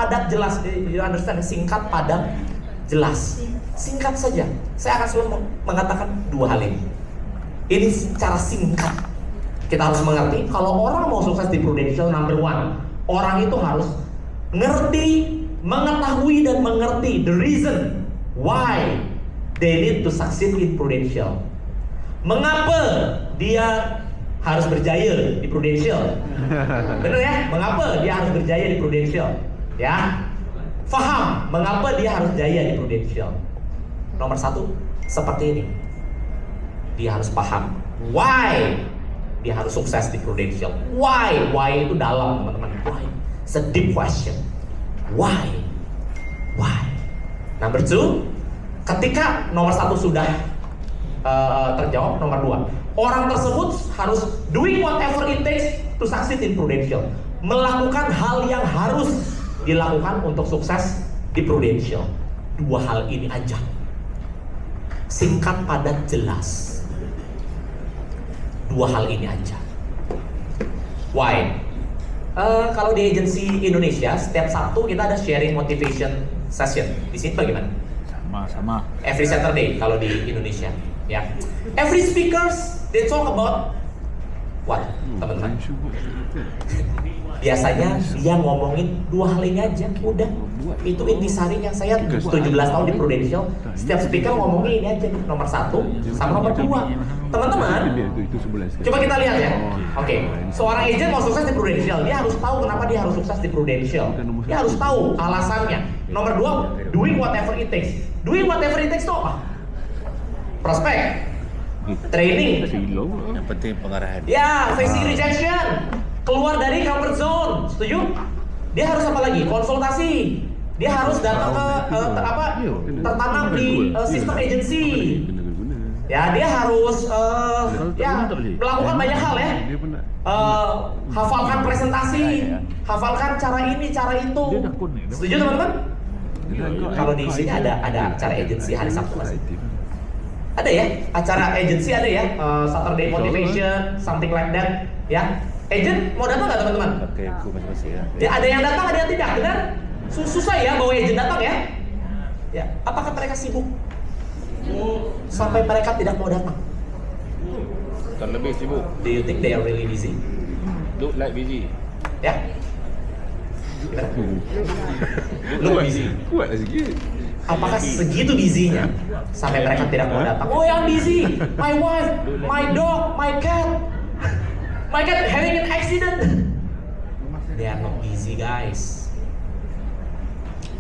padat, jelas. You understand? Singkat, padat, jelas. Singkat saja. Saya akan selalu mengatakan dua hal ini. Ini secara singkat. Kita harus mengerti kalau orang mau sukses di Prudential, number one, orang itu harus ngerti, mengetahui dan mengerti the reason why they need to succeed in Prudential. Mengapa dia harus berjaya di Prudential? Benar ya? Mengapa dia harus berjaya di Prudential? Ya, faham mengapa dia harus jaya di Prudential. Nomor satu, seperti ini. Dia harus paham why dia harus sukses di Prudential. Why? Why itu dalam, teman-teman. Why? It's a deep question. Why? Why? Number two, ketika nomor satu sudah terjawab, nomor dua, orang tersebut harus doing whatever it takes to succeed in Prudential. Melakukan hal yang harus dilakukan untuk sukses di Prudential. Dua hal ini aja. Singkat, padat, jelas. Dua hal ini aja. Why? Kalau di agensi Indonesia, setiap Sabtu kita ada sharing motivation session. Di sini bagaimana? Sama. Every Saturday kalau di Indonesia, ya. Every speakers they talk about what, teman-teman? Biasanya dia ngomongin dua hal ini aja, udah. Itu intisarinya. Saya 17 tahun di Prudential, setiap speaker ngomongin ini aja, nomor satu sama nomor dua. Teman-teman, coba kita lihat ya. Oke, seorang agent mau sukses di Prudential, dia harus tahu kenapa dia harus sukses di Prudential. Dia harus tahu alasannya. Nomor dua, doing whatever it takes. Doing whatever it takes itu apa? Prospek, training, Yang penting pengarahan. ya, facing rejection, keluar dari comfort zone, setuju? Dia harus apa lagi? Konsultasi. Dia harus datang ke tertanam di sistem agensi. Ya, dia harus melakukan banyak hal ya. Hafalkan presentasi, hafalkan cara ini, cara itu. Setuju teman-teman? Kalau di sini ada acara agensi hari Sabtu mas? Ada ya, acara agensi ada ya, Saturday Motivation, something like that, ya. Agent mau datang nggak teman-teman? Pakai aku masing-masing ya. Ya, ada yang datang, ada yang tidak, benar? Susah ya bawa agent datang ya? Ya, apakah mereka sibuk? Sampai mereka tidak mau datang? Terlebih sibuk. Do you think they are really busy? Look like busy. Ya? Gimana? Look busy. Kuatlah sikit. Apakah segitu busynya sampai mereka tidak mau datang? Oh, yang busy, my wife, my dog, my cat having an accident. They are not busy, guys.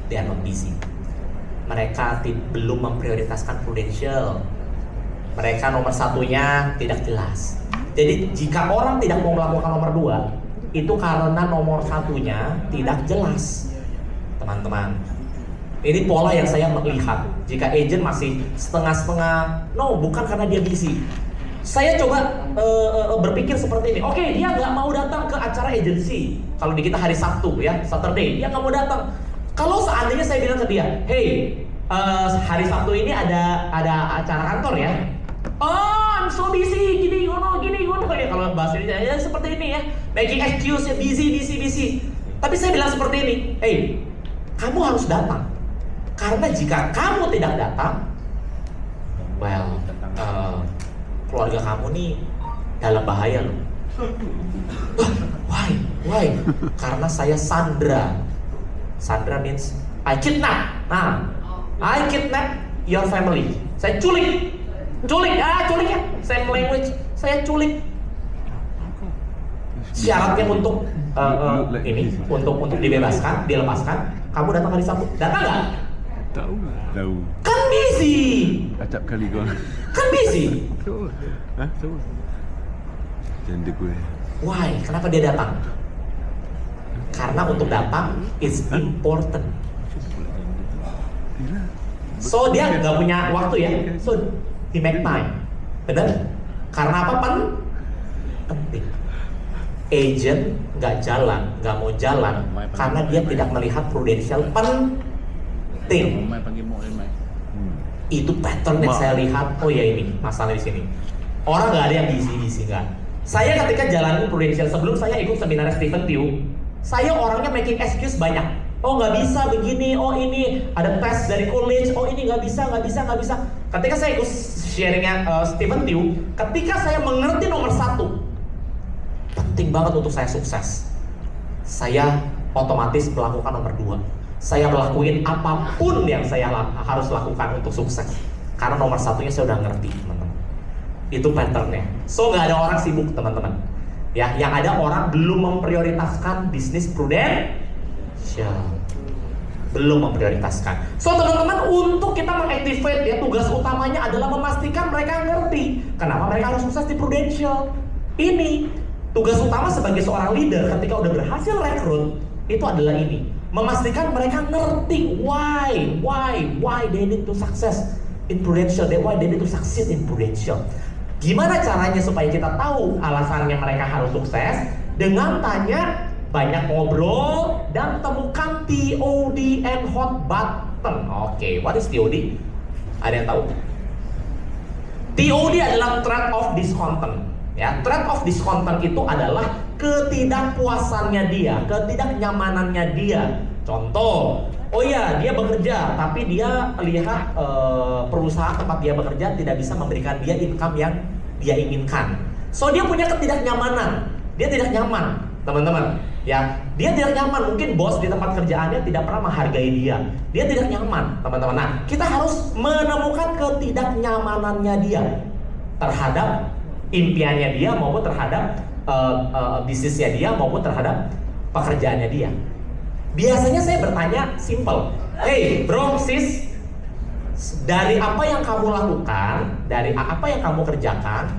They are not busy. Mereka belum memprioritaskan Prudential. Mereka nomor satunya tidak jelas. Jadi jika orang tidak mau melakukan nomor dua, itu karena nomor satunya tidak jelas, teman-teman. Ini pola yang saya melihat. Jika agent masih setengah-setengah, no, bukan karena dia busy. Saya coba berpikir seperti ini. Oke, dia nggak mau datang ke acara agensi. Kalau di kita hari Sabtu ya, Saturday, dia nggak mau datang. Kalau seandainya saya bilang ke dia, hey, hari Sabtu ini ada acara kantor ya. Oh, I'm so busy, gini gono ya. Kalau bahasa Indonesia ya seperti ini ya, making excuse ya, busy. Tapi saya bilang seperti ini, hey, kamu harus datang. Karena jika kamu tidak datang, well, keluarga kamu nih dalam bahaya loh. Why? Karena saya Sandra. Sandra means I kidnap. Nah, I kidnap your family. Saya culik ya. Same language. Saya culik. Syaratnya untuk dilepaskan, kamu datang hari Sabtu. Datang nggak? Tahu. Kan busy. Acap kali kau. Kan busy. Tahu. Janda gue. Why? Kenapa dia datang? Karena untuk datang is important. So dia nggak punya waktu ya. So he make time. Benar? Karena apa? Penting. Agent nggak mau jalan karena dia tidak melihat Prudential penting. Itu pattern yang saya lihat. Oh ya, ini masalah di sini. Orang nggak ada yang busy kan. Saya ketika jalanin Prudential sebelum saya ikut seminar Stephen Tew, saya orangnya making excuse banyak. Oh nggak bisa begini, oh ini ada tes dari college, oh ini nggak bisa. Ketika saya ikut sharingnya Stephen Tew, ketika saya mengerti nomor 1, penting banget untuk saya sukses, saya otomatis melakukan nomor 2. Saya melakukan apapun yang saya harus lakukan untuk sukses, karena nomor 1-nya saya udah ngerti, teman-teman. Itu patternnya. So nggak ada orang sibuk, teman-teman. Ya, yang ada orang belum memprioritaskan bisnis prudential, belum memprioritaskan. So teman-teman, untuk kita mengactivate ya, tugas utamanya adalah memastikan mereka ngerti kenapa mereka harus sukses di prudential. Ini tugas utama sebagai seorang leader ketika udah berhasil rekrut, itu adalah ini, memastikan mereka ngerti why they need to success in prudential, why they need to succeed in prudential. Gimana caranya supaya kita tahu alasannya mereka harus sukses? Dengan tanya, banyak ngobrol, dan temukan TOD and hot button. Oke, what is TOD? Ada yang tahu? TOD adalah threat of discontent. Ya, threat of discontent itu adalah ketidakpuasannya dia, ketidaknyamanannya dia. Contoh, oh ya, dia bekerja, tapi dia lihat perusahaan tempat dia bekerja tidak bisa memberikan dia income yang dia inginkan. So dia punya ketidaknyamanan, dia tidak nyaman, teman-teman. Ya, dia tidak nyaman. Mungkin bos di tempat kerjaannya tidak pernah menghargai dia. Dia tidak nyaman, teman-teman. Nah, kita harus menemukan ketidaknyamanannya dia terhadap impiannya dia, maupun terhadap bisnisnya dia, maupun terhadap pekerjaannya dia. Biasanya saya bertanya simple, hey bro, sis, dari apa yang kamu lakukan, dari apa yang kamu kerjakan,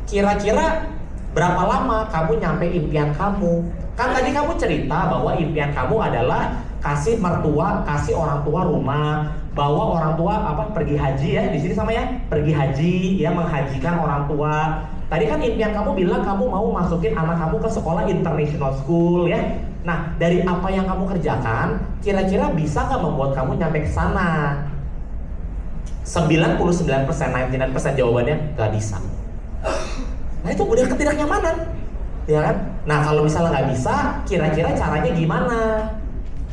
kira-kira berapa lama kamu nyampe impian kamu? Kan tadi kamu cerita bahwa impian kamu adalah kasih mertua, kasih orang tua rumah, bawa orang tua pergi haji ya, di sini sama ya, pergi haji ya, menghajikan orang tua. Tadi kan impian kamu bilang kamu mau masukin anak kamu ke sekolah international school ya. Nah, dari apa yang kamu kerjakan, kira-kira bisa nggak membuat kamu nyampe ke sana? 99%, 99% jawabannya nggak bisa. Nah, itu udah ketidaknyamanan, ya kan? Nah, kalau misalnya nggak bisa, kira-kira caranya gimana?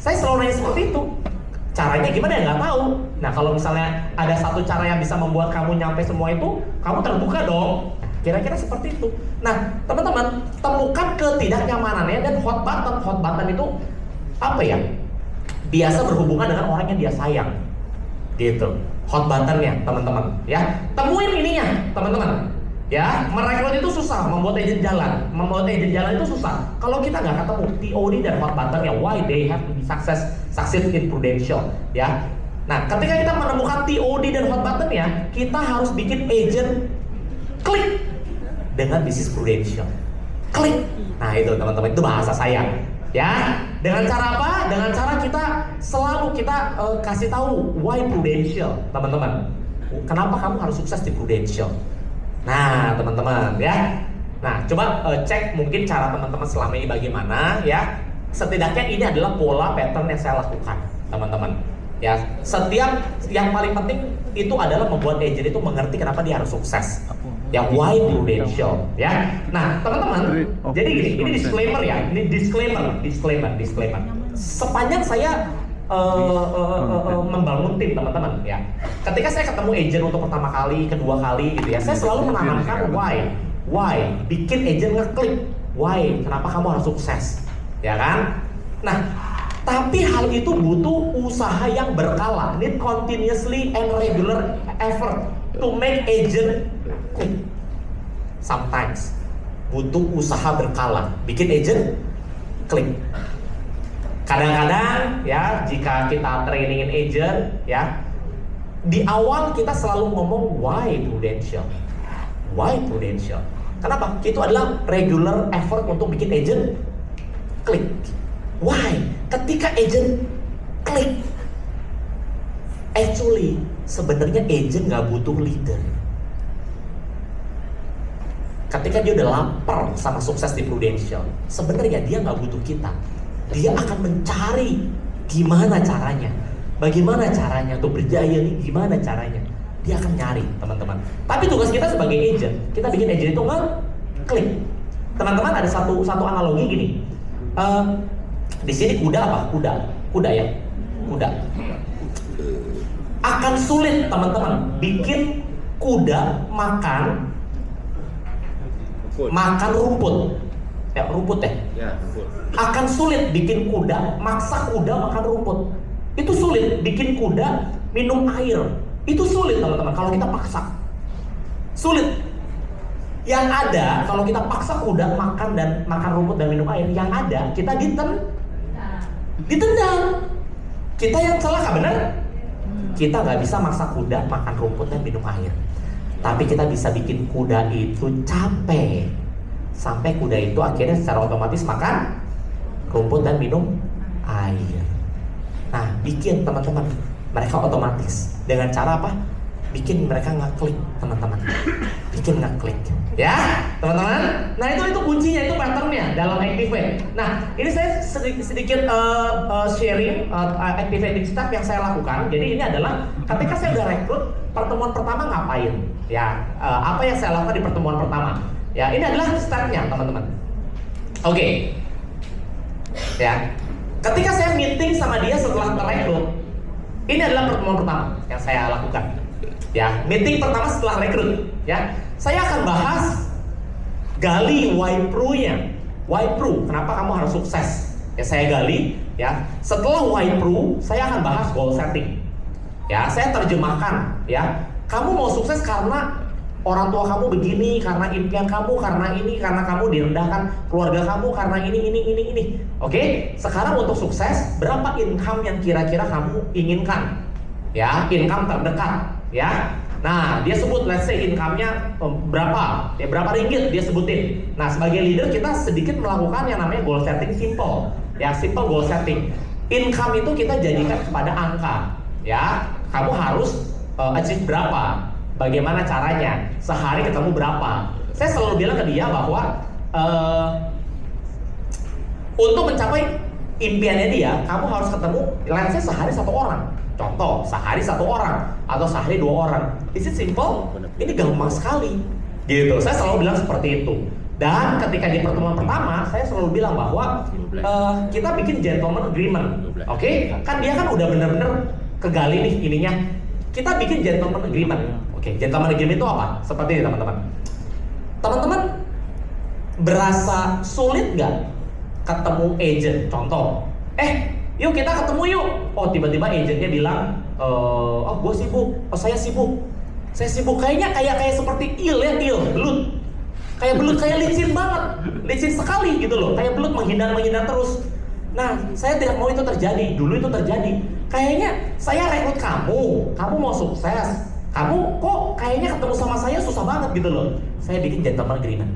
Saya selalu nanya seperti itu. Caranya gimana ya nggak tahu. Nah, kalau misalnya ada satu cara yang bisa membuat kamu nyampe semua itu, kamu terbuka dong. Kira-kira seperti itu. Nah, teman-teman, temukan ketidaknyamanannya. Dan hot button itu apa ya? Biasa berhubungan dengan orang yang dia sayang, gitu. Hot buttonnya, teman-teman, ya. Temuin ininya, teman-teman. Ya, merekrut itu susah, membuat agent jalan itu susah. Kalau kita nggak ketemu TOD dan hot buttonnya, why they have to be succeed in prudential, ya. Nah, ketika kita menemukan TOD dan hot buttonnya, kita harus bikin agent klik dengan bisnis prudential. Klik. Nah, itu teman-teman, itu bahasa saya. Ya, dengan cara apa? Dengan cara kita selalu kasih tahu why prudential, teman-teman. Kenapa kamu harus sukses di prudential? Nah, teman-teman, ya. Nah, coba cek mungkin cara teman-teman selama ini bagaimana, ya. Setidaknya ini adalah pola pattern yang saya lakukan, teman-teman. Ya, setiap yang paling penting itu adalah membuat agent itu mengerti kenapa dia harus sukses. Ya, why prudential, ya. Nah, teman-teman, jadi gini, ini disclaimer ya, ini disclaimer. Sepanjang saya membangun tim, teman-teman, ya. Ketika saya ketemu agent untuk pertama kali, kedua kali, gitu ya, saya selalu menanamkan why, bikin agent ngeklik, why, kenapa kamu harus sukses, ya kan? Nah, tapi hal itu butuh usaha yang berkala, need continuously and regular effort to make agent klik. Sometimes butuh usaha berkala, bikin agent klik. Kadang-kadang ya, jika kita trainingin agent ya, di awal kita selalu ngomong why prudential. Kenapa? Itu adalah regular effort untuk bikin agent klik. Why? Ketika agent klik, actually sebenarnya agent nggak butuh leader. Ketika dia udah lapar sama sukses di prudential, sebenarnya dia nggak butuh kita. Dia akan mencari gimana caranya, bagaimana caranya untuk berjaya nih, gimana caranya. Dia akan nyari, teman-teman. Tapi tugas kita sebagai agent, kita bikin agent itu ngeklik. Teman-teman, ada satu analogi gini. Di sini kuda apa? Kuda ya, kuda. Akan sulit teman-teman bikin kuda makan rumput. Ya, rumput ya. Ya, rumput. Akan sulit bikin kuda, maksa kuda makan rumput. Itu sulit. Bikin kuda minum air. Itu sulit teman-teman kalau kita paksa. Sulit. Yang ada kalau kita paksa kuda makan rumput dan minum air, yang ada kita ditendang. Kita yang celaka, benar? Kita nggak bisa maksa kuda makan rumput dan minum air. Tapi kita bisa bikin kuda itu capek. Sampai kuda itu akhirnya secara otomatis makan rumput dan minum air. Nah, bikin teman-teman mereka otomatis dengan cara apa? Bikin mereka ngeklik, teman-teman. Bikin ngeklik, ya, teman-teman. Nah, itu kuncinya, itu patternnya dalam Activate. Nah, ini saya sedikit sharing activating step yang saya lakukan. Jadi ini adalah ketika saya udah rekrut, pertemuan pertama ngapain? Ya, apa yang saya lakukan di pertemuan pertama? Ya, ini adalah stepnya, teman-teman. Oke. Ya, ketika saya meeting sama dia setelah terekrut, ini adalah pertemuan pertama yang saya lakukan. Ya, meeting pertama setelah rekrut. Ya, saya akan bahas gali why pro-nya. Why pro? Kenapa kamu harus sukses? Ya, saya gali. Ya, setelah why pro, saya akan bahas goal setting. Ya, saya terjemahkan. Ya, kamu mau sukses karena orang tua kamu begini, karena impian kamu, karena ini, karena kamu direndahkan, keluarga kamu karena ini. Oke, sekarang untuk sukses, berapa income yang kira-kira kamu inginkan? Ya, income terdekat. Ya, nah dia sebut, let's say income-nya berapa? Ya, berapa ringgit dia sebutin. Nah, sebagai leader kita sedikit melakukan yang namanya goal setting simple. Ya, simple goal setting. Income itu kita jadikan kepada angka. Ya, kamu harus achieve berapa? Bagaimana caranya? Sehari ketemu berapa? Saya selalu bilang ke dia bahwa untuk mencapai impiannya dia, kamu harus ketemu, let's say sehari 1 orang. Contoh, sehari 1 orang atau sehari 2 orang. Is it simple? Ini gampang sekali. Gitu. Saya selalu bilang seperti itu. Dan ketika di pertemuan pertama, saya selalu bilang bahwa kita bikin gentleman agreement. Oke? Kan dia kan udah bener-bener kegali nih ininya. Kita bikin gentleman agreement. Oke, gentleman agreement itu apa? Seperti ini, teman-teman. Teman-teman berasa sulit nggak ketemu agent? Contoh, yuk kita ketemu yuk. Oh, tiba-tiba agentnya bilang, oh gue sibuk, saya sibuk. Kayaknya kayak seperti belut. Kayak belut, kayak licin banget, licin sekali gitu loh. Kayak belut menghindar terus. Nah, saya tidak mau itu terjadi. Dulu itu terjadi. Kayaknya saya rekrut kamu mau sukses. Kamu kok kayaknya ketemu sama saya susah banget gitu loh. Saya bikin gentleman agreement.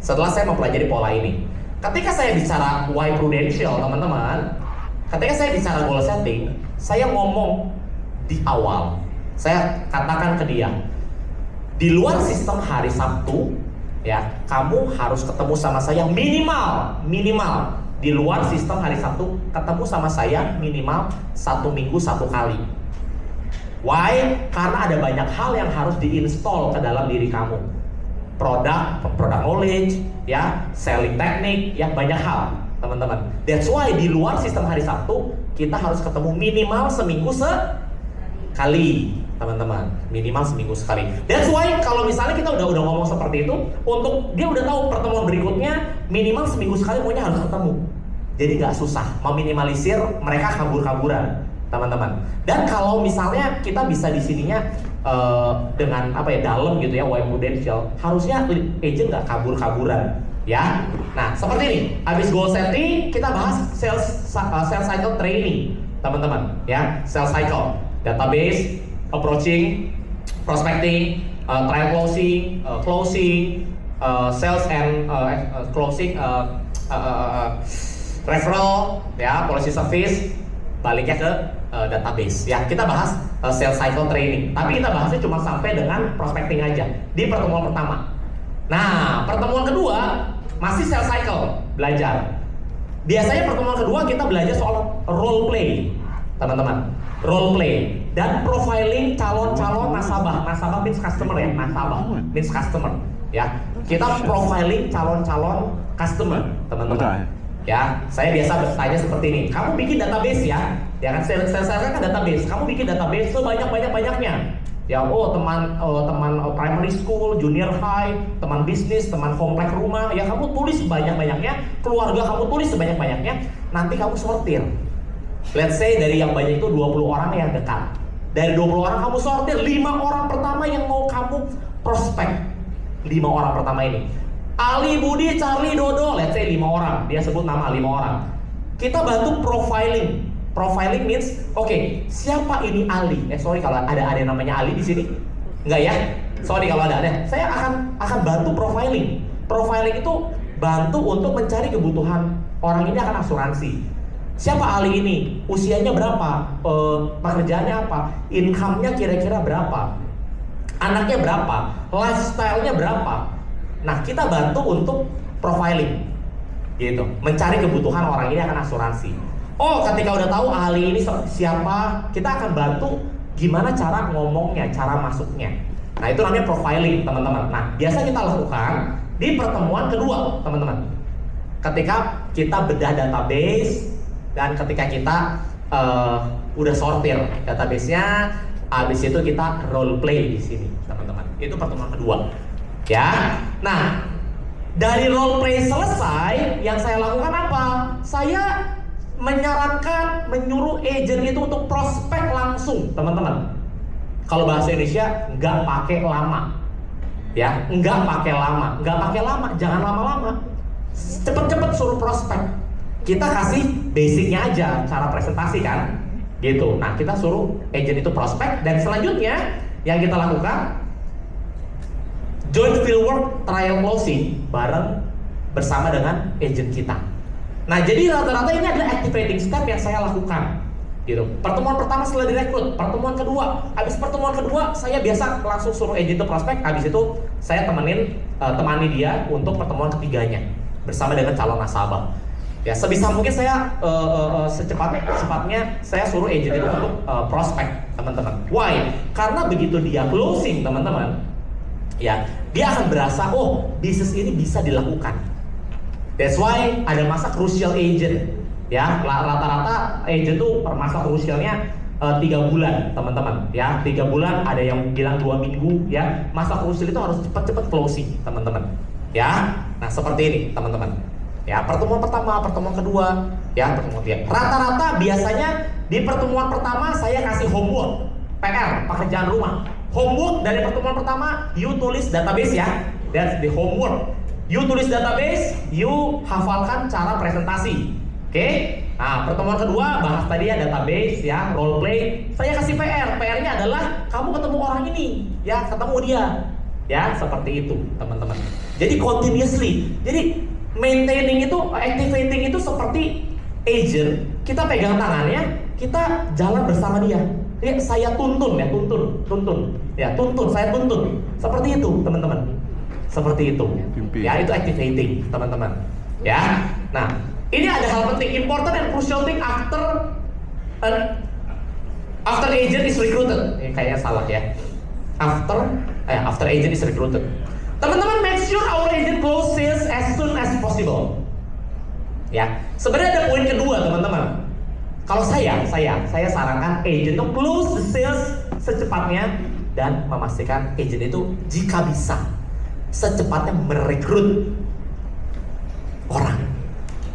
Setelah saya mempelajari pola ini, ketika saya bicara why prudential, teman-teman. Ketika saya bicara goal setting, saya ngomong di awal. Saya katakan ke dia, di luar sistem hari Sabtu, ya, kamu harus ketemu sama saya minimal di luar sistem hari Sabtu, ketemu sama saya minimal 1 minggu 1 kali. Why? Karena ada banyak hal yang harus diinstal ke dalam diri kamu. Produk knowledge, ya, selling teknik, ya, banyak hal. Teman-teman, that's why di luar sistem hari Sabtu kita harus ketemu minimal seminggu sekali, teman-teman. Minimal seminggu sekali. That's why kalau misalnya kita udah ngomong seperti itu, untuk dia udah tahu pertemuan berikutnya minimal seminggu sekali pokoknya harus ketemu. Jadi nggak susah meminimalisir mereka kabur-kaburan, teman-teman. Dan kalau misalnya kita bisa di sininya dengan dalam gitu ya, why prudential, harusnya agent nggak kabur-kaburan. Ya, nah seperti ini. Habis goal setting, kita bahas sales cycle training, teman-teman. Ya, sales cycle, database, approaching, prospecting, trial closing, sales and closing, referral, ya, policy service, baliknya ke database. Ya, kita bahas sales cycle training. Tapi kita bahasnya cuma sampai dengan prospecting aja di pertemuan pertama. Nah, pertemuan kedua masih sales cycle, belajar. Biasanya pertemuan kedua kita belajar soal role play, teman-teman. Role play dan profiling calon-calon nasabah. Nasabah means customer ya, nasabah means customer. Ya, kita profiling calon-calon customer, teman-teman. Ya, saya biasa bertanya seperti ini. Kamu bikin database ya? Ya kan, saya kan database. Kamu bikin database sebanyak-banyaknya. Ya, teman primary school, junior high, teman bisnis, teman komplek rumah. Ya, kamu tulis sebanyak-banyaknya. Keluarga kamu tulis sebanyak-banyaknya. Nanti kamu sortir. Let's say dari yang banyak itu 20 orang yang dekat. Dari 20 orang kamu sortir 5 orang pertama yang mau kamu prospek. 5 orang pertama ini. Ali, Budi, Charlie, Dodo, let's say 5 orang. Dia sebut nama 5 orang. Kita bantu profiling. Profiling means, oke, siapa ini Ali? Sorry kalau ada namanya Ali di sini. Enggak ya? Sorry kalau ada. Saya akan bantu profiling. Profiling itu bantu untuk mencari kebutuhan orang ini akan asuransi. Siapa Ali ini? Usianya berapa? Pekerjaannya apa? Income-nya kira-kira berapa? Anaknya berapa? Lifestyle-nya berapa? Nah, kita bantu untuk profiling, gitu, mencari kebutuhan orang ini akan asuransi. Ketika udah tahu ahli ini siapa, kita akan bantu gimana cara ngomongnya, cara masuknya. Nah, itu namanya profiling, teman-teman. Nah, biasa kita lakukan di pertemuan kedua, teman-teman. Ketika kita bedah database dan ketika kita udah sortir database-nya, habis itu kita role play di sini, teman-teman. Itu pertemuan kedua. Ya, nah dari role play selesai, yang saya lakukan apa? Saya menyarankan, menyuruh agent itu untuk prospek langsung, teman-teman. Kalau bahasa Indonesia, nggak pakai lama, ya, nggak pakai lama, jangan lama-lama, cepet-cepet suruh prospek. Kita kasih basicnya aja, cara presentasi kan, gitu. Nah, kita suruh agent itu prospek dan selanjutnya yang kita lakukan joint fieldwork trial closing bareng bersama dengan agent kita. Nah, jadi rata-rata ini adalah activating step yang saya lakukan. Gitu. Pertemuan pertama setelah direkrut, pertemuan kedua, habis pertemuan kedua saya biasa langsung suruh agent itu prospek, habis itu saya temani dia untuk pertemuan ketiganya bersama dengan calon nasabah. Ya, sebisa mungkin saya secepatnya saya suruh agent itu untuk prospek, teman-teman. Why? Karena begitu dia closing, teman-teman, ya, dia akan berasa, bisnis ini bisa dilakukan. That's why ada masa crucial agent. Ya, rata-rata agent tuh per masa crucialnya 3 bulan, teman-teman. Ya, 3 bulan, ada yang bilang 2 minggu. Ya, masa crucial itu harus cepat-cepat closing, teman-teman. Ya, nah seperti ini, teman-teman. Ya, pertemuan pertama, pertemuan kedua, ya, pertemuan ketiga. Rata-rata biasanya di pertemuan pertama saya kasih homework, PR, pekerjaan rumah. Homework dari pertemuan pertama, you tulis database ya. That's the homework. You tulis database, you hafalkan cara presentasi. Oke? Nah, pertemuan kedua bahas tadi ya database ya, role play. Saya kasih PR. PR-nya adalah kamu ketemu orang ini, ya, ketemu dia. Ya, seperti itu, teman-teman. Jadi continuously. Jadi maintaining itu, activating itu seperti agent. Kita pegang tangannya, kita jalan bersama dia. Ya, saya tuntun, saya tuntun. Seperti itu, teman-teman. Seperti itu. Ya, itu activating, teman-teman. Ya. Nah, ini ada hal penting, important and crucial thing after agent is recruited. Kayaknya salah ya. After agent is recruited. Teman-teman, make sure our agent close sales as soon as possible. Ya, sebenarnya ada poin kedua, teman-teman. Kalau saya sarankan agent itu close the sales secepatnya dan memastikan agent itu jika bisa secepatnya merekrut orang.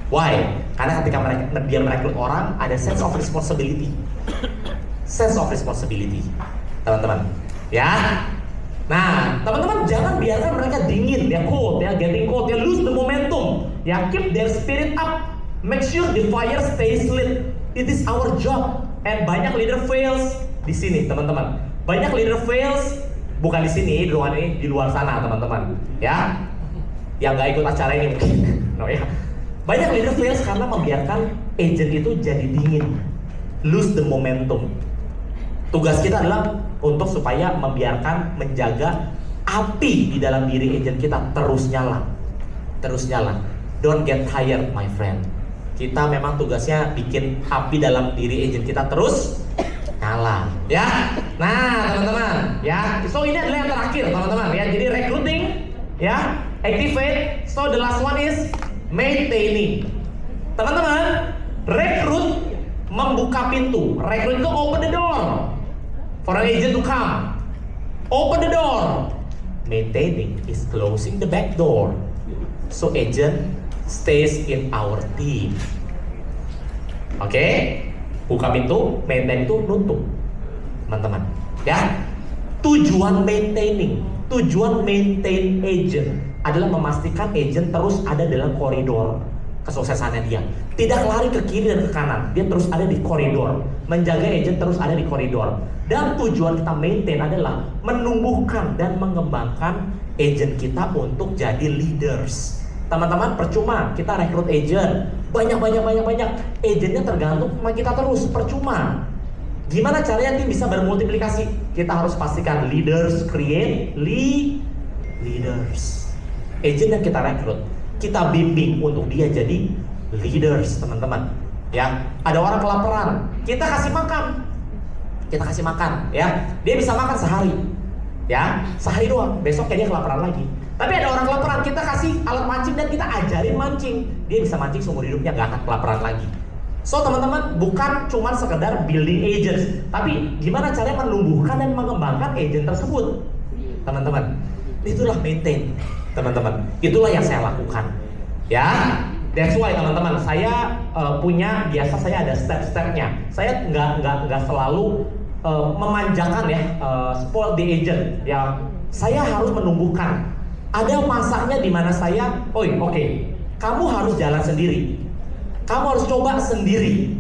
Why? Karena ketika dia merekrut orang ada sense of responsibility. Teman-teman. Ya. Nah, teman-teman jangan biarkan mereka dingin, ya, getting cold, ya, lose the momentum. Ya, keep their spirit up. Make sure the fire stays lit. It is our job. And banyak leader fails di sini, teman-teman. Banyak leader fails bukan di sini, di luar sana, teman-teman. Ya, yang nggak ikut acara ini mungkin. No, ya. Banyak leader fails karena membiarkan agent itu jadi dingin, lose the momentum. Tugas kita adalah untuk supaya menjaga api di dalam diri agent kita terus nyala. Don't get tired, my friend. Kita memang tugasnya bikin api dalam diri agent kita terus nyala, ya. Nah, teman-teman, ya. So ini adalah yang terakhir, teman-teman, ya. Jadi recruiting, ya, activate. So the last one is maintaining. Teman-teman, rekrut membuka pintu. Rekrut itu open the door for an agent to come. Open the door. Maintaining is closing the back door. So agent stays in our team. Oke, buka pintu, maintain itu nutup, teman-teman. Ya, tujuan maintain agent adalah memastikan agent terus ada dalam koridor kesuksesannya dia. Tidak lari ke kiri dan ke kanan, dia terus ada di koridor. Menjaga agent terus ada di koridor. Dan tujuan kita maintain adalah menumbuhkan dan mengembangkan agent kita untuk jadi leaders. Teman-teman, percuma kita rekrut agent banyak. Agentnya tergantung sama kita terus, percuma. Gimana caranya tim bisa bermultiplikasi? Kita harus pastikan leaders create leaders. Agent yang kita rekrut, kita bimbing untuk dia jadi leaders, teman-teman. Ya, ada orang kelaparan, kita kasih makan, ya. Dia bisa makan sehari, ya, sehari doang. Besoknya dia kelaparan lagi. Tapi ada orang kelaparan, kita kasih alat mancing dan kita ajarin mancing. Dia bisa mancing seumur hidupnya, gak akan kelaparan lagi. So teman-teman, bukan cuma sekedar building agents, tapi gimana caranya menumbuhkan dan mengembangkan agent tersebut, teman-teman. Itulah maintain, teman-teman. Itulah yang saya lakukan. Ya, that's why teman-teman, saya punya, biasa saya ada step-stepnya. Saya nggak selalu memanjakan ya, spoil the agent. Ya, saya harus menumbuhkan. Ada masanya di mana saya, oke, kamu harus jalan sendiri. Kamu harus coba sendiri.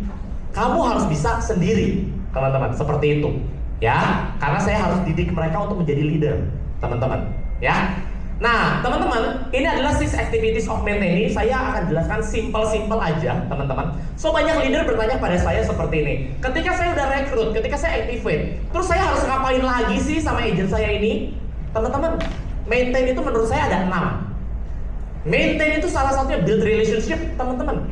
Kamu harus bisa sendiri, teman-teman. Seperti itu, ya. Karena saya harus didik mereka untuk menjadi leader, teman-teman. Ya. Nah, teman-teman, ini adalah 6 activities of maintaining. Saya akan jelaskan simple aja, teman-teman. So banyak leader bertanya pada saya seperti ini. Ketika saya udah rekrut, ketika saya activate, terus saya harus ngapain lagi sih sama agent saya ini? Teman-teman, maintain itu menurut saya ada 6. Maintain itu salah satunya build relationship, teman-teman.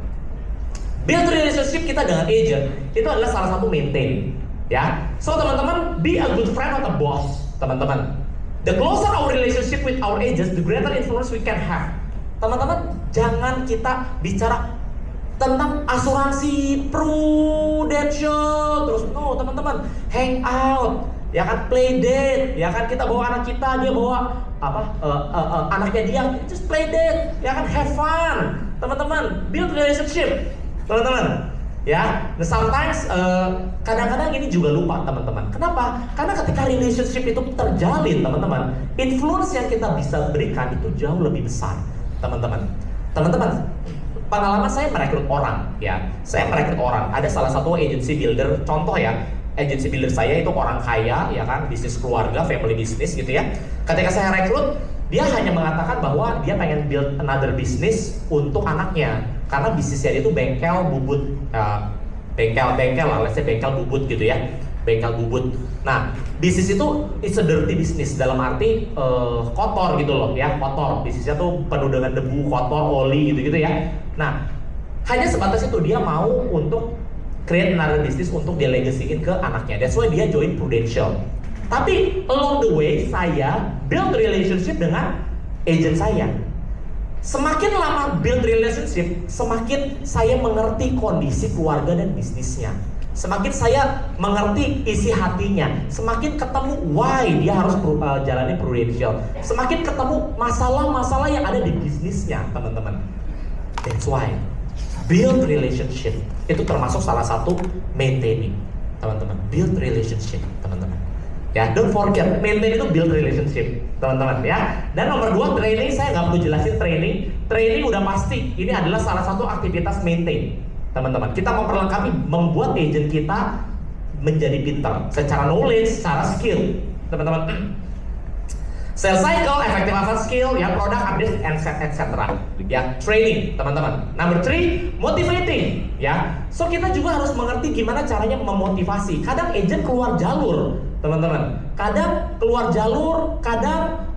Build relationship kita dengan agent itu adalah salah satu maintain, ya. So teman-teman, be a good friend or a boss, teman-teman. The closer our relationship with our agents, the greater influence we can have. Teman-teman, jangan kita bicara tentang asuransi prudential terus, no, teman-teman. Hang out, ya kan, play date, ya kan, kita bawa anak kita, dia bawa anaknya dia, just play date, ya kan, have fun, teman-teman. Build relationship, teman-teman. Ya, nah sometimes kadang-kadang ini juga lupa, teman-teman. Kenapa? Karena ketika relationship itu terjalin, teman-teman, influence yang kita bisa berikan itu jauh lebih besar, teman-teman. Teman-teman, pengalaman saya merekrut orang, ya. Saya merekrut orang. Ada salah satu agency builder, contoh ya, agency builder saya itu orang kaya, ya kan, bisnis keluarga, family business gitu ya. Ketika saya rekrut, dia hanya mengatakan bahwa dia pengen build another business untuk anaknya. Karena bisnisnya itu bengkel bubut, bengkel lah, let's say bengkel bubut gitu ya, bengkel bubut. Nah, bisnis itu it's a dirty business, dalam arti kotor gitu loh ya, kotor. Bisnisnya tuh penuh dengan debu, kotor, oli gitu ya. Nah, hanya sebatas itu dia mau untuk create another business untuk dia legasiin ke anaknya. That's why dia join Prudential. Tapi along the way saya build relationship dengan agent saya. Semakin lama build relationship, semakin saya mengerti kondisi keluarga dan bisnisnya. Semakin saya mengerti isi hatinya, semakin ketemu why dia harus jalani Prudential. Semakin ketemu masalah-masalah yang ada di bisnisnya, teman-teman. That's why build relationship itu termasuk salah satu maintaining, teman-teman. Build relationship, teman-teman. Ya, don't forget, maintain itu build relationship, teman-teman ya. Dan nomor 2, training. Saya nggak perlu jelasin training. Training udah pasti, ini adalah salah satu aktivitas maintain, teman-teman. Kita memperlengkapi, membuat agent kita menjadi pintar secara knowledge, secara skill, teman-teman. Sales cycle, effective advance skill, ya, product update, etc. Ya, training, teman-teman. Number 3, motivating, ya. So kita juga harus mengerti gimana caranya memotivasi. Kadang agent keluar jalur, teman-teman. Kadang keluar jalur, kadang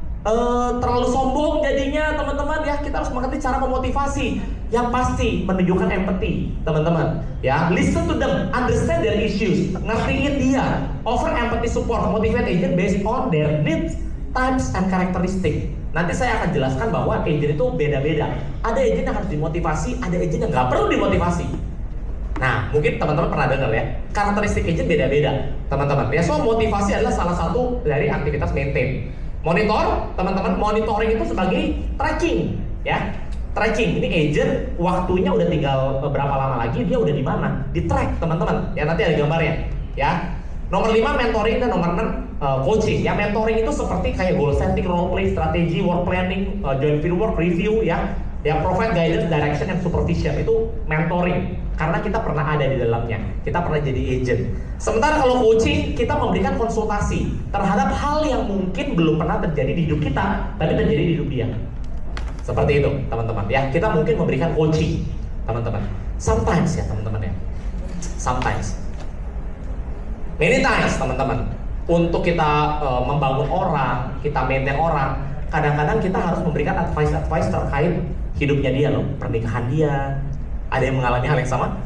terlalu sombong jadinya, teman-teman ya. Kita harus mengerti cara memotivasi. Yang pasti menunjukkan empathy, teman-teman ya. Listen to them, understand their issues, ngertiin dia, offer empathy support, motivate agent based on their needs, types and characteristic. Nanti saya akan jelaskan bahwa agent itu beda-beda. Ada agent yang harus dimotivasi, ada agent yang nggak perlu dimotivasi. Nah, mungkin teman-teman pernah dengar ya, karakteristik agent beda-beda, teman-teman. Ya, so motivasi adalah salah satu dari aktivitas maintain. Monitor, teman-teman, monitoring itu sebagai tracking, ya. Tracking, ini agent waktunya udah tinggal berapa lama lagi, dia udah di mana, di track, teman-teman. Ya, nanti ada gambarnya, ya. Nomor 5 mentoring dan nomor 6 coaching. Ya, mentoring itu seperti kayak goal setting, role play, strategi, work planning, joint field work, review, ya. Ya, provide guidance, direction, and supervision. Itu mentoring. Karena kita pernah ada di dalamnya. Kita pernah jadi agent. Sementara kalau coaching, kita memberikan konsultasi terhadap hal yang mungkin belum pernah terjadi di hidup kita, tapi terjadi di hidup dia. Seperti itu, teman-teman. Ya, kita mungkin memberikan coaching, teman-teman. Sometimes ya, teman-teman ya. Sometimes. Many times, teman-teman. Untuk kita membangun orang, kita maintain orang, kadang-kadang kita harus memberikan advice terkait hidupnya dia loh, pernikahan dia. Ada yang mengalami hal yang sama?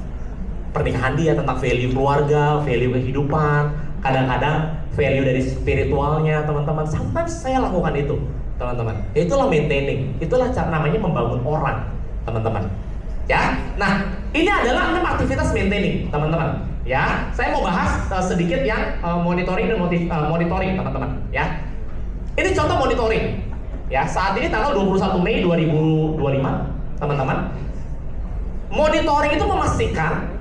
Pernikahan dia, tentang value keluarga, value kehidupan, kadang-kadang value dari spiritualnya, teman-teman. Sometimes saya lakukan itu, teman-teman. Itulah maintaining, itulah namanya membangun orang, teman-teman. Ya, nah ini adalah 6 aktivitas maintaining, teman-teman. Ya, saya mau bahas sedikit yang monitoring dan monitoring, teman-teman. Ya, ini contoh monitoring. Ya, saat ini tanggal 21 Mei 2025, teman-teman. Monitoring itu memastikan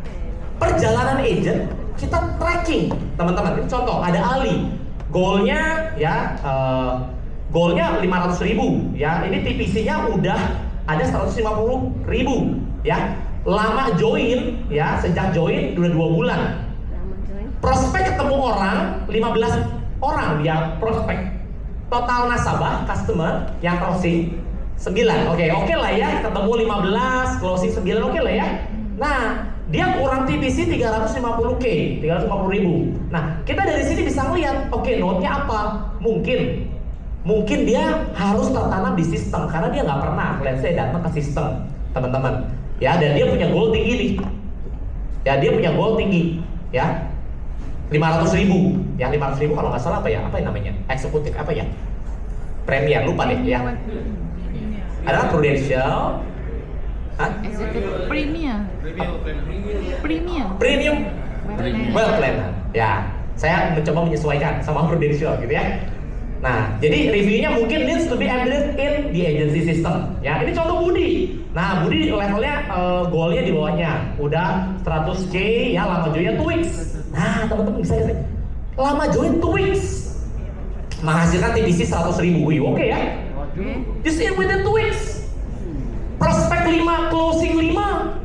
perjalanan agent kita tracking, teman-teman. Ini contoh, ada Ali, goalnya ya, goalnya 500.000, ya. Ini TPC-nya udah ada 150.000, ya. Lama join, ya, sejak join udah 2 bulan. Prospek ketemu orang 15 orang dia prospek. Total nasabah customer yang closing 9. Oke lah ya, ketemu 15, closing 9, oke lah ya. Nah, dia kurang TPC 350K, 350.000. Nah, kita dari sini bisa ngeliat, oke, note-nya apa? Mungkin dia harus tertanam di sistem karena dia nggak pernah, let's say, datang ke sistem, teman-teman. Ya, dan dia punya goal tinggi nih. Ya, dia punya goal tinggi, ya. 500.000. Ya, 500.000 kalau nggak salah apa ya? Apa yang namanya? Eksekutif apa ya? Premier, lupa deh ya. Adalah Prudential. Hah? Premium Wealth Planner. Ya, saya mencoba menyesuaikan sama Prudential gitu ya. Nah, jadi reviewnya mungkin needs to be addressed in the agency system. Ya, ini contoh Budi. Nah, Budi levelnya goalnya di bawahnya, udah 100K, ya, lama joinnya 2 weeks. Nah, teman-teman bisa lihat, lama join 2 weeks, menghasilkan TPC 100.000. Wih, oke ya. Just in within 2 weeks. Prospek 5, closing 5.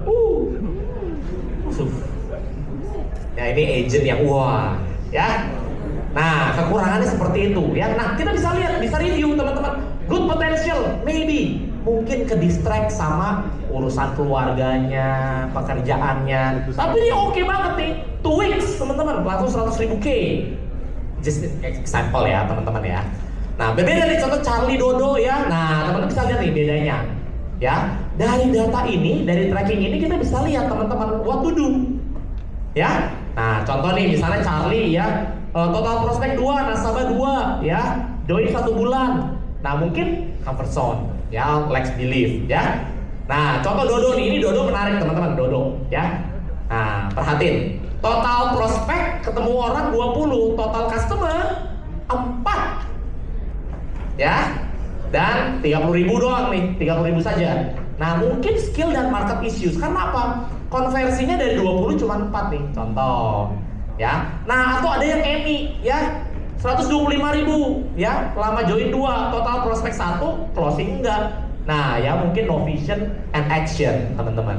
Ya, ini agent yang wah, ya. Nah, kekurangannya seperti itu, ya. Nah, kita bisa lihat, bisa review, teman-teman. Good potential, maybe. Mungkin ke distract sama urusan keluarganya, pekerjaannya. Tapi ini oke banget nih. 2 weeks, teman-teman, langsung 100.000K. Just example ya, teman-teman ya. Nah, berbeda dari contoh Charlie Dodo ya. Nah, teman-teman bisa lihat nih bedanya. Ya, dari data ini, dari tracking ini kita bisa lihat, teman-teman, what to do. Ya. Nah, contoh nih misalnya Charlie ya, total prospek 2, nasabah 2, ya, join 1 bulan. Nah, mungkin comfort zone, ya, lacks belief, ya. Nah, contoh Dodo nih, ini Dodo menarik, teman-teman, Dodo, ya. Nah, perhatiin, total prospek ketemu orang 20, total customer 4, ya, dan 30.000 doang nih, 30.000 saja. Nah, mungkin skill dan market issues, karena apa? Konversinya dari 20 cuma 4 nih, contoh, ya. Nah, atau ada yang EMI, ya, 125.000, ya, lama join 2, total prospek 1, closing enggak. Nah, ya, mungkin no vision and action, teman-teman.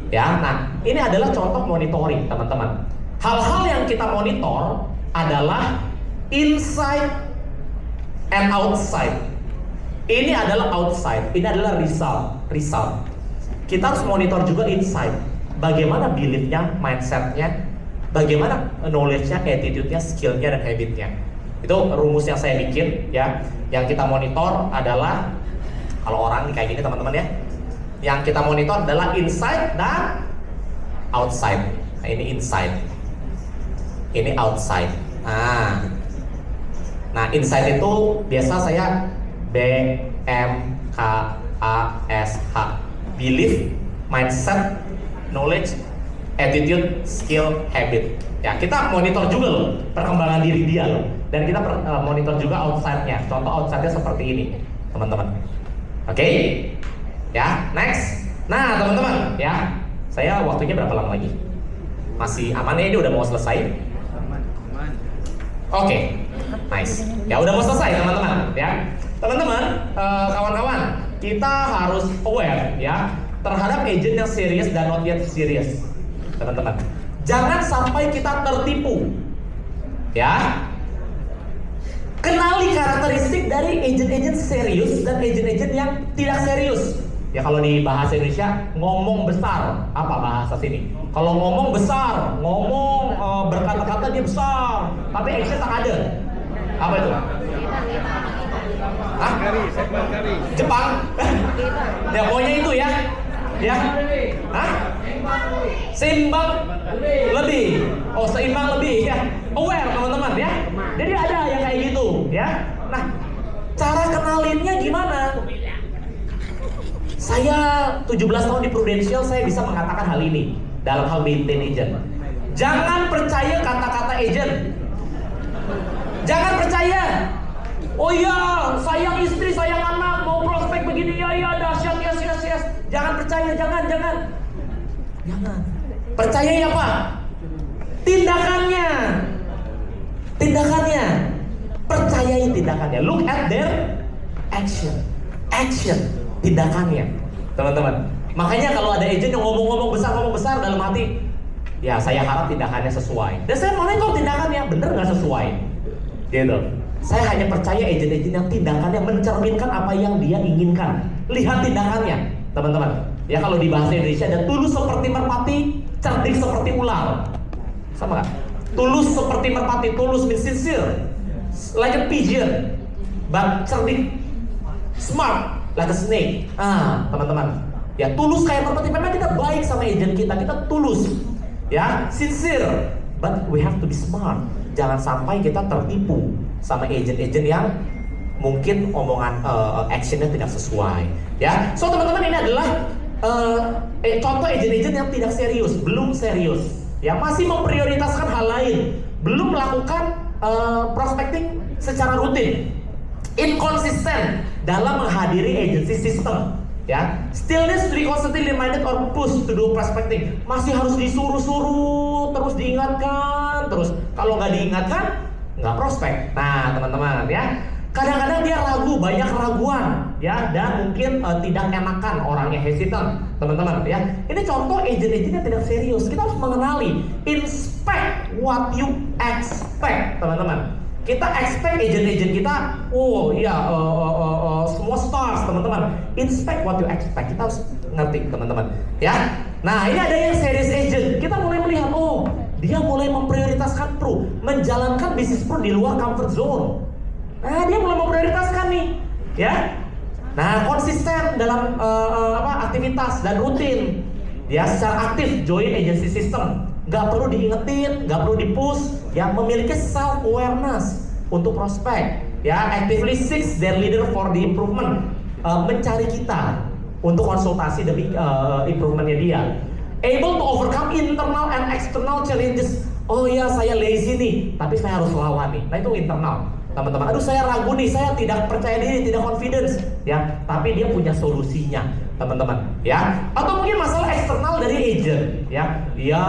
Ya, nah, ini adalah contoh monitoring, teman-teman. Hal-hal yang kita monitor adalah inside and outside. Ini adalah outside, ini adalah result. Kita harus monitor juga inside. Bagaimana beliefnya, mindsetnya, bagaimana knowledge-nya, attitude-nya, skill-nya, dan habit-nya. Itu rumus yang saya bikin, ya. Yang kita monitor adalah, kalau orang kayak gini teman-teman ya, yang kita monitor adalah inside dan outside. Nah, ini inside, ini outside. Nah, inside itu biasa saya MKASH. Belief, mindset, knowledge, attitude, skill, habit. Ya, kita monitor juga loh perkembangan diri dia loh. Dan kita monitor juga outside-nya. Contoh outside-nya seperti ini, teman-teman. Oke? Ya, next. Nah, teman-teman, ya. Saya waktunya berapa lama lagi? Masih aman ya, ini udah mau selesai. Oke, nice. Ya udah mau selesai teman-teman, ya. Teman-teman, kawan-kawan, kita harus aware ya terhadap agent yang serius dan not yet serious, teman-teman. Jangan sampai kita tertipu, ya. Kenali karakteristik dari agent-agent serius dan agent-agent yang tidak serius. Ya kalau di bahasa Indonesia ngomong besar, apa bahasa sini? Kalau ngomong besar, ngomong berkata-kata dia besar, tapi action tak ada. Apa itu? Hah? Jepang? Ya pokoknya itu ya. Ya? Hah? Seimbang lebih. Oh seimbang lebih ya. Aware teman-teman ya. Jadi ada yang kayak gitu ya. Nah, cara kenalinnya gimana? Saya 17 tahun di Prudential, saya bisa mengatakan hal ini dalam hal maintain agent. Jangan percaya kata-kata agent. Jangan percaya. Oh iya, sayang istri, sayang anak, mau prospek begini, ya dahsyat, yes. Jangan percaya, jangan. Percaya ya Pak. Tindakannya. Percayai tindakannya. Look at their action. Tindakannya, teman-teman. Makanya kalau ada agent yang ngomong besar dalam hati, ya saya harap tindakannya sesuai. Dan saya monitor tindakannya bener nggak sesuai, gitu. Saya hanya percaya agent-agent yang tindakannya mencerminkan apa yang dia inginkan. Lihat tindakannya, teman-teman. Ya kalau di bahasa Indonesia ada tulus seperti merpati, cerdik seperti ular. Sama nggak? Tulus seperti merpati, tulus means sincere, like a pigeon, but cerdik, smart. Like a snake. Teman-teman. Ya, tulus kayak merpati. Memang kita baik sama agent kita tulus. Ya, sincere. But we have to be smart. Jangan sampai kita tertipu sama agent-agent yang mungkin omongan actionnya tidak sesuai. Ya, so teman-teman ini adalah contoh agent-agent yang tidak serius, belum serius. Ya, masih memprioritaskan hal lain, belum melakukan prospecting secara rutin. Inconsistent dalam menghadiri agency system, ya. Still needs to be constantly reminded or pushed to do prospecting. Masih harus disuruh-suruh, terus diingatkan, terus kalau nggak diingatkan nggak prospek. Nah teman-teman ya, kadang-kadang dia ragu, banyak keraguan, ya, dan mungkin tidak enakan, orangnya hesitant, teman-teman ya. Ini contoh agent-agent yang tidak serius. Kita harus mengenali, inspect what you expect, teman-teman. Kita expect agent-agent kita, semua stars, teman-teman. Inspect what you expect. Kita harus ngerti, teman-teman. Ya. Nah, ini ada yang serious agent. Kita mulai melihat, dia mulai memprioritaskan pro, menjalankan bisnis pro di luar comfort zone. Nah, dia mulai memprioritaskan nih, ya. Nah, konsisten dalam aktivitas dan rutin. Dia secara aktif join agency system. Gak perlu diingetin, gak perlu dipush, yang memiliki self awareness untuk prospek, ya, actively seeks their leader for the improvement, mencari kita untuk konsultasi demi improvementnya dia, able to overcome internal and external challenges. Oh ya, saya lazy nih, tapi saya harus lawan nih. Nah itu internal, teman-teman. Aduh saya ragu nih, saya tidak percaya diri, tidak confidence, ya, tapi dia punya solusinya, teman-teman, ya. Atau mungkin masalah eksternal dari agent, ya, dia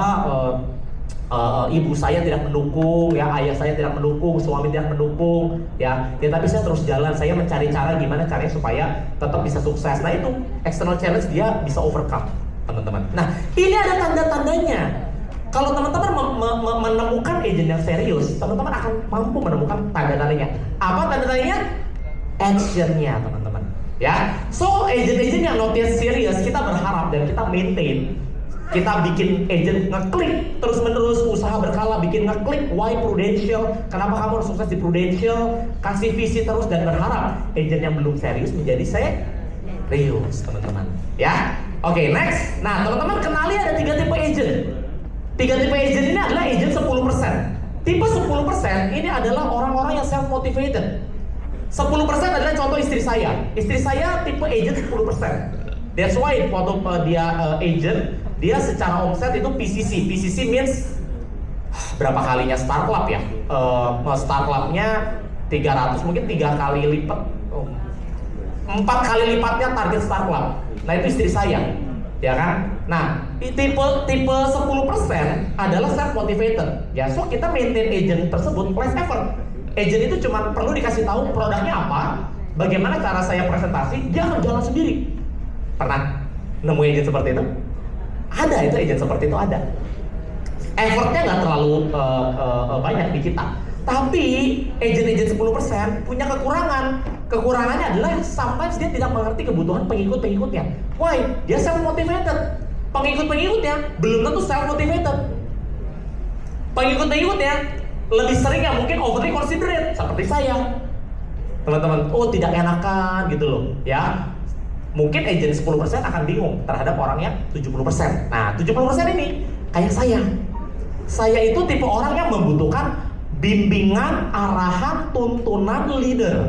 ibu saya tidak mendukung, ya, ayah saya tidak mendukung, suami tidak mendukung, ya, tapi saya terus jalan, saya mencari cara gimana caranya supaya tetap bisa sukses. Nah itu external challenge dia bisa overcome, teman-teman. Nah ini ada tanda-tandanya. Kalau teman-teman menemukan agent yang serius, teman-teman akan mampu menemukan tanda-tandanya. Apa tanda-tandanya? Actionnya, teman-teman. Ya, so agent-agent yang not yet serious kita berharap dan kita maintain. Kita bikin agent ngeklik terus-menerus, usaha berkala bikin ngeklik. Why Prudential? Kenapa kamu harus sukses di Prudential? Kasih visi terus dan berharap agent yang belum serius menjadi serius, teman-teman. Ya, oke, next. Nah, teman-teman kenali ada 3 tipe agent. 3 tipe agent ini adalah agent 10%. Tipe 10% ini adalah orang-orang yang self-motivated. 10% adalah contoh istri saya. Istri saya tipe agent 10%. That's why waktu dia agent, dia secara omset itu PCC. PCC means berapa kalinya Star Club ya? Star Clubnya 300, mungkin 3 kali lipat, 4 kali lipatnya target Star Club. Nah itu istri saya, ya kan? Nah tipe 10% adalah self motivated. Ya, so kita maintain agent tersebut less effort. Agent itu cuma perlu dikasih tahu produknya apa, bagaimana cara saya presentasi, dia akan jalan sendiri. Pernah nemu agent seperti itu? Ada, itu agent seperti itu ada. Effortnya nggak terlalu banyak di kita. Tapi agent-agent 10% punya kekurangan. Kekurangannya adalah sometimes dia tidak mengerti kebutuhan pengikut-pengikutnya. Why? Dia self-motivated. Pengikut-pengikutnya belum tentu self-motivated. Pengikut-pengikutnya lebih sering ya mungkin overly considerate seperti saya, teman-teman. Oh tidak enakan gitu loh ya. Mungkin agent 10% akan bingung terhadap orang yang 70%. Nah 70% ini kayak saya itu tipe orang yang membutuhkan bimbingan, arahan, tuntunan leader.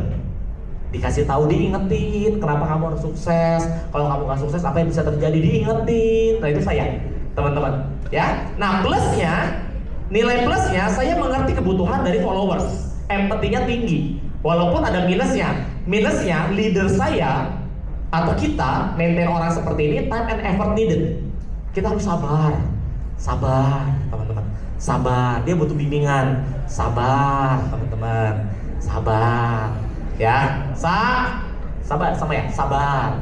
Dikasih tahu, diingetin kenapa kamu harus sukses, kalau kamu nggak sukses apa yang bisa terjadi, diingetin. Nah itu saya, teman-teman ya. Nah plusnya, nilai plusnya, saya mengerti kebutuhan dari followers, empatinya tinggi. Walaupun ada minusnya. Minusnya leader saya atau kita maintain orang seperti ini, time and effort needed. Kita harus sabar, teman-teman. Sabar, dia butuh bimbingan. Sabar, teman-teman. Sabar, ya. Sabar sama ya, sabar.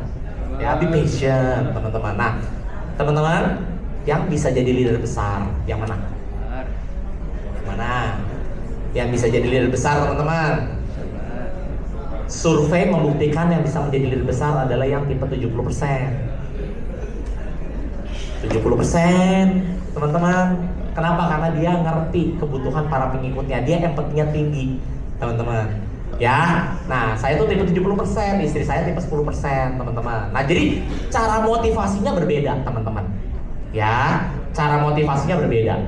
Ya, be patient, teman-teman. Nah, teman-teman yang bisa jadi leader besar, yang mana? Mana yang bisa jadi leader besar, teman-teman? Survei membuktikan yang bisa menjadi leader besar adalah yang tipe 70%. 70%, teman-teman. Kenapa? Karena dia ngerti kebutuhan para pengikutnya, dia empatinya tinggi, teman-teman. Ya, nah saya tuh tipe 70%, istri saya tipe 10%, teman-teman. Nah jadi cara motivasinya berbeda, teman-teman. Ya, cara motivasinya berbeda.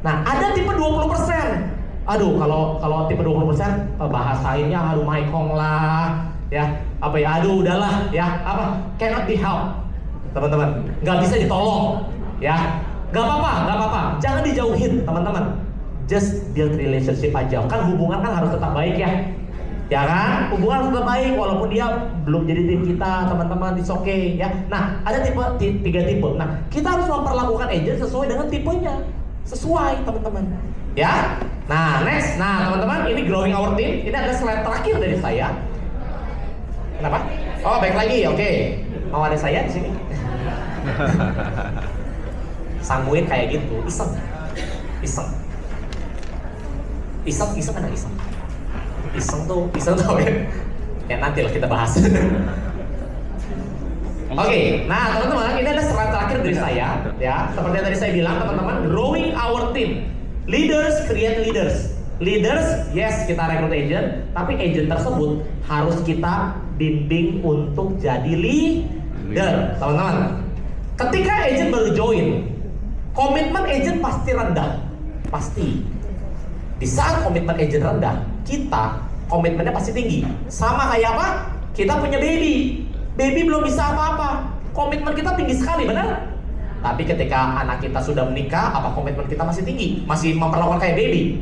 Nah, ada tipe 20%. Aduh, kalau tipe 20% bahasainnya aduh maikong lah, ya. Apa ya? Aduh, udahlah, ya. Apa? Cannot be helped. Teman-teman, nggak bisa ditolong, ya. Nggak apa-apa. Jangan dijauhin, teman-teman. Just build relationship aja. Kan hubungan kan harus tetap baik ya. Ya kan? Hubungan harus tetap baik walaupun dia belum jadi tim kita, teman-teman. It's okay, ya. Nah, ada tiga tipe. Nah, kita harus memperlakukan agent sesuai dengan tipenya. Sesuai, teman-teman. Ya. Nah, next. Nah, teman-teman, ini growing our team. Ini adalah slide terakhir dari saya. Kenapa? Oh, baik lagi. Oke. Mau ada saya di sini. Sangguin kayak gitu, iseng ada iseng tuh ya nanti lah kita bahas. Oke, nah teman-teman, ini adalah slide terakhir dari saya, ya. Seperti yang tadi saya bilang, teman-teman, growing our team. Leaders create leaders. Leaders, yes, kita rekrut agent, tapi agent tersebut harus kita bimbing untuk jadi leader, teman-teman. Ketika agent baru join, komitmen agent pasti rendah, pasti. Di saat komitmen agent rendah, kita komitmennya pasti tinggi. Sama kayak apa? Kita punya baby belum bisa apa-apa, komitmen kita tinggi sekali, benar? Tapi ketika anak kita sudah menikah, apa komitmen kita masih tinggi? Masih memperlakukan kayak baby?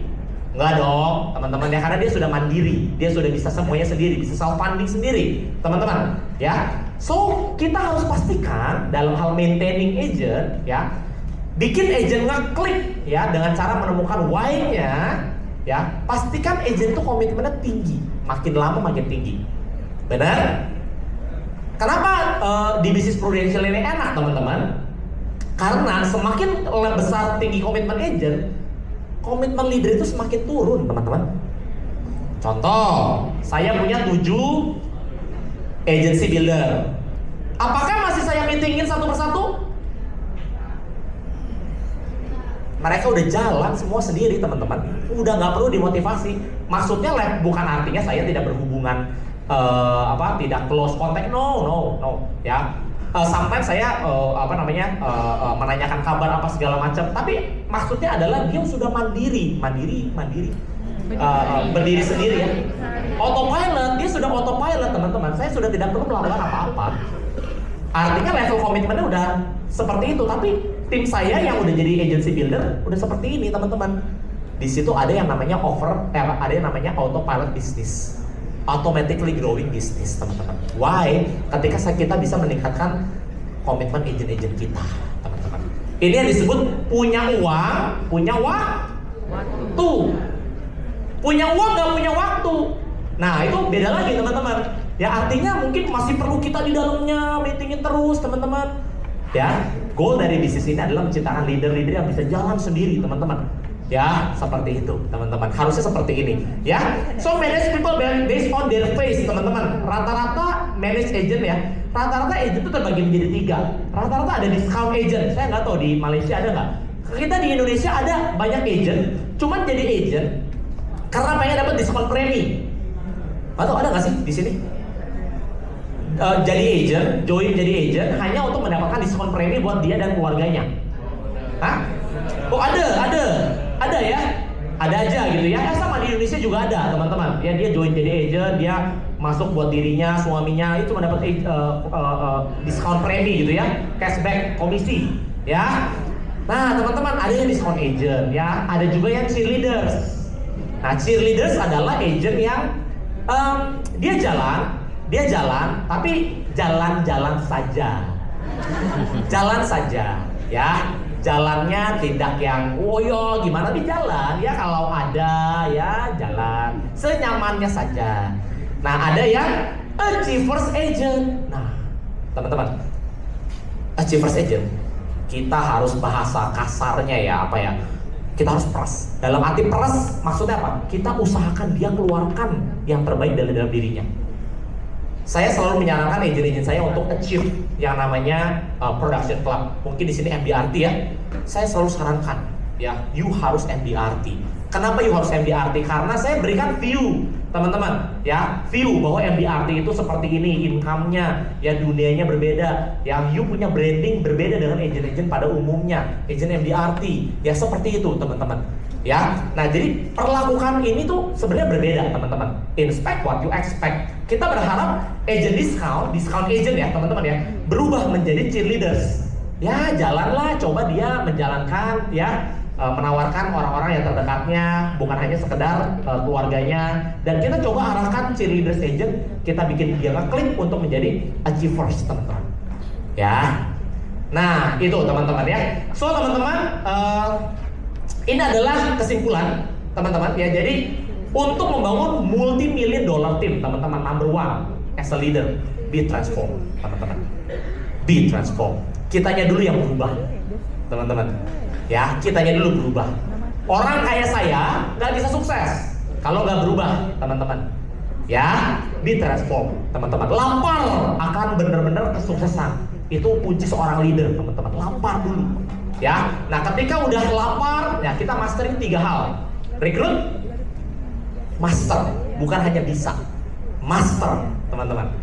Enggak dong, teman-teman, ya, karena dia sudah mandiri, dia sudah bisa semuanya sendiri, bisa self funding sendiri, teman-teman, ya. So kita harus pastikan dalam hal maintaining agent, ya, bikin agent ngeklik, ya, dengan cara menemukan why-nya, ya. Pastikan agent itu komitmennya tinggi, makin lama makin tinggi, benar? Kenapa di bisnis prudential ini enak, teman-teman? Karena semakin besar tinggi komitmen agent, komitmen leader itu semakin turun, teman-teman. Contoh, saya punya 7 agency builder. Apakah masih saya meetingin satu persatu? Mereka udah jalan semua sendiri, teman-teman. Udah nggak perlu dimotivasi. Maksudnya bukan artinya saya tidak berhubungan tidak close contact, no, ya. Sometimes saya menanyakan kabar apa segala macam, tapi maksudnya adalah dia sudah mandiri, berdiri sendiri ya. Autopilot, dia sudah autopilot teman-teman. Saya sudah tidak perlu melakukan apa-apa. Artinya level komitmennya udah seperti itu. Tapi tim saya yang udah jadi agency builder udah seperti ini teman-teman. Di situ ada yang namanya ada yang namanya autopilot business, automatically growing business teman-teman. Why? Ketika kita bisa meningkatkan komitmen agent-agent kita teman-teman. Ini yang disebut punya uang, punya waktu. Punya uang gak punya waktu. Nah itu beda lagi teman-teman. Ya artinya mungkin masih perlu kita di dalamnya meetingin terus teman-teman. Ya, goal dari bisnis ini adalah menciptakan leader-leader yang bisa jalan sendiri teman-teman. Ya, seperti itu teman-teman. Harusnya seperti ini. Ya, so manage people based on their face teman-teman. Rata-rata manage agent ya. Rata-rata agent itu terbagi menjadi 3. Rata-rata ada discount agent. Saya nggak tahu di Malaysia ada nggak. Kita di Indonesia ada banyak agent. Cuman jadi agent karena pengen dapat diskon premi. Atau ada nggak sih di sini? Jadi agent, join jadi agent hanya untuk mendapatkan diskon premi buat dia dan keluarganya. Hah? Oh ada ya? Ada aja gitu ya. Sama di Indonesia juga ada teman-teman. Ya dia join jadi agent, dia masuk buat dirinya, suaminya itu mendapat diskon premi gitu ya, cashback komisi, ya. Nah teman-teman ada yang diskon agent, ya. Ada juga yang cheerleaders. Nah cheerleaders adalah agent yang dia jalan, tapi jalan-jalan saja. Jalan saja, ya. Jalannya tidak yang woyo gimana di jalan, ya kalau ada ya jalan senyamannya saja. Nah ada yang achievers agent. Nah teman-teman, achievers agent kita harus bahasa kasarnya ya apa ya? Kita harus peras. Dalam arti peras maksudnya apa? Kita usahakan dia keluarkan yang terbaik dari dalam dirinya. Saya selalu menyarankan agent-agent saya untuk achieve yang namanya production club. Mungkin di sini MDRT ya. Saya selalu sarankan ya, you harus MDRT. Kenapa you harus MDRT? Karena saya berikan view teman-teman ya, view bahwa MDRT itu seperti ini income-nya, ya dunianya berbeda. Yang you punya branding berbeda dengan agent-agent pada umumnya. Agent MDRT ya seperti itu teman-teman. Ya, nah jadi perlakukan ini tuh sebenarnya berbeda teman-teman. Inspect what you expect. Kita berharap agent discount agent ya teman-teman ya, berubah menjadi cheerleaders. Ya jalanlah, coba dia menjalankan ya, menawarkan orang-orang yang terdekatnya, bukan hanya sekedar keluarganya. Dan kita coba arahkan cheerleaders agent, kita bikin dia ngeklik untuk menjadi achievers teman-teman. Ya, nah itu teman-teman ya. So teman-teman. Ini adalah kesimpulan teman-teman ya. Jadi untuk membangun multi-million dollar team teman-teman, number one as a leader, be transform teman-teman. Be transform. Kitanya dulu yang berubah teman-teman. Ya, kitanya dulu berubah. Orang kayak saya nggak bisa sukses kalau nggak berubah teman-teman. Ya, be transform teman-teman. Lapar akan benar-benar kesuksesan. Itu kunci seorang leader teman-teman. Lapar dulu. Ya, nah ketika udah lapar, ya kita mastering 3 hal. Recruit, master, bukan hanya bisa, master, teman-teman.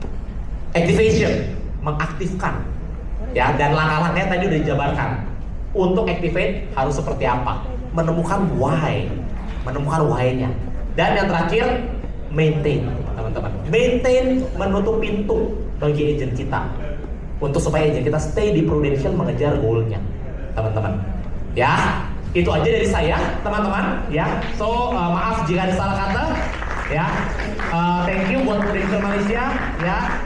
Activation, mengaktifkan. Ya, dan langkah-langkahnya tadi udah dijabarkan. Untuk activate harus seperti apa? Menemukan why-nya. Dan yang terakhir, maintain, teman-teman. Maintain, menutup pintu bagi agent kita. Untuk supaya agent kita stay di Prudential mengejar goalnya. Teman-teman, ya itu aja dari saya, teman-teman. Ya, so maaf jika ada salah kata. Ya, thank you buat Prudential Malaysia. Ya,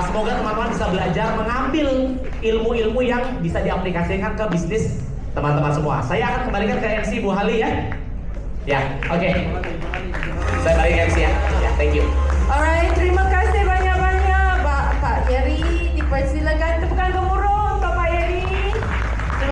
semoga teman-teman bisa belajar mengambil ilmu-ilmu yang bisa diaplikasikan ke bisnis teman-teman semua. Saya akan kembalikan ke MC Bu Hali ya. Ya, oke. Saya balik ke MC ya. Ya, thank you.